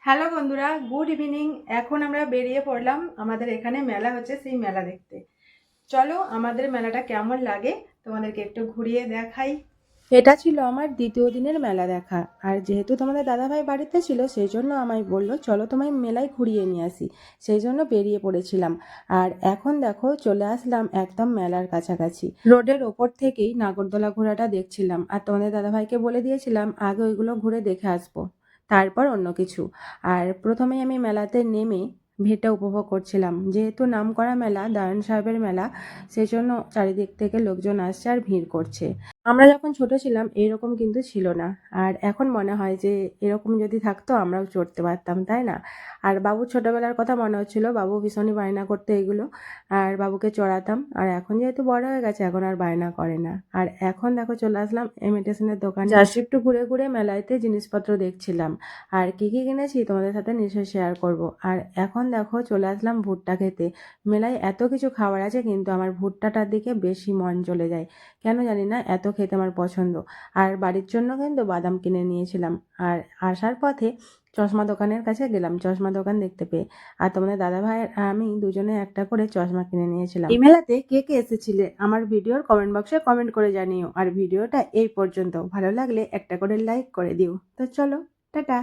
Hello বন্ধুরা, good evening. এখন আমরা বেরিয়ে পড়লাম আমাদের এখানে মেলা হচ্ছে, সেই মেলা দেখতে। চলো আমাদের মেলাটা কেমন লাগে তোমাদেরকে একটু ঘুরিয়ে দেখাই। এটা ছিল আমার দ্বিতীয় দিনের মেলা দেখা। আর যেহেতু তোমাদের দাদাভাই বাড়িতে ছিল, সেই জন্য আমায় বললো চলো তোমায় মেলায় ঘুরিয়ে নিয়ে আসি। সেই জন্য বেরিয়ে পড়েছিলাম। আর এখন দেখো চলে আসলাম একদম মেলার কাছাকাছি। রোডের ওপর থেকেই নাগরদোলা ঘোরাটা দেখছিলাম। আর তোমাদের দাদাভাইকে বলে দিয়েছিলাম আগে ওইগুলো ঘুরে দেখে আসবো, তারপর অন্য কিছু। আর প্রথমেই আমি মেলাতে নেমে ভিড়টা উপভোগ করছিলাম। যেহেতু নামকরা মেলা, দায়ন সাহেবের মেলা, সেই জন্য চারিদিক থেকে লোকজন আসছে আর ভিড় করছে। আমরা যখন ছোট ছিলাম এরকম কিন্তু ছিল না। আর এখন মনে হয় যে এরকম যদি থাকতো আমরাও চড়তে পারতাম, তাই না? আর বাবুর ছোটবেলার কথা মনে হচ্ছিল, বাবু ভীষণই বায়না করতে এগুলো। আর বাবুকে চড়াতাম। আর এখন যেহেতু বড় হয়ে গেছে এখন আর বায়না করে না। আর এখন দেখো চলে আসলাম ইমিটেশনের দোকানে। জাস্ট একটু ঘুরে ঘুরে মেলাতে জিনিসপত্র দেখছিলাম। আর কি কি কিনেছি তোমাদের সাথে নিশ্চয়ই শেয়ার করব। আর এখন দেখো চলে আসলাম ভুট্টা খেতে। মেলায় এত কিছু খাবার আছে কিন্তু আমার ভুট্টাটার দিকে বেশি মন চলে যায়, কেন জানি না, এত খেতে আমার পছন্দ। আর বাড়ির জন্য কিন্তু বাদাম কিনে নিয়েছিলাম। আর আসার পথে চশমা দোকানের কাছে গেলাম চশমা দোকান দেখতে পেয়ে। আর তোমাদের দাদাভাই আর আমি দুজনে একটা করে চশমা কিনে নিয়েছিলাম। এই মেলাতে কে কে এসেছিলে আমার ভিডিওর কমেন্ট বক্সে কমেন্ট করে জানিও। আর ভিডিওটা এই পর্যন্ত ভালো লাগলে একটা করে লাইক করে দিও। তো চলো, টাটা।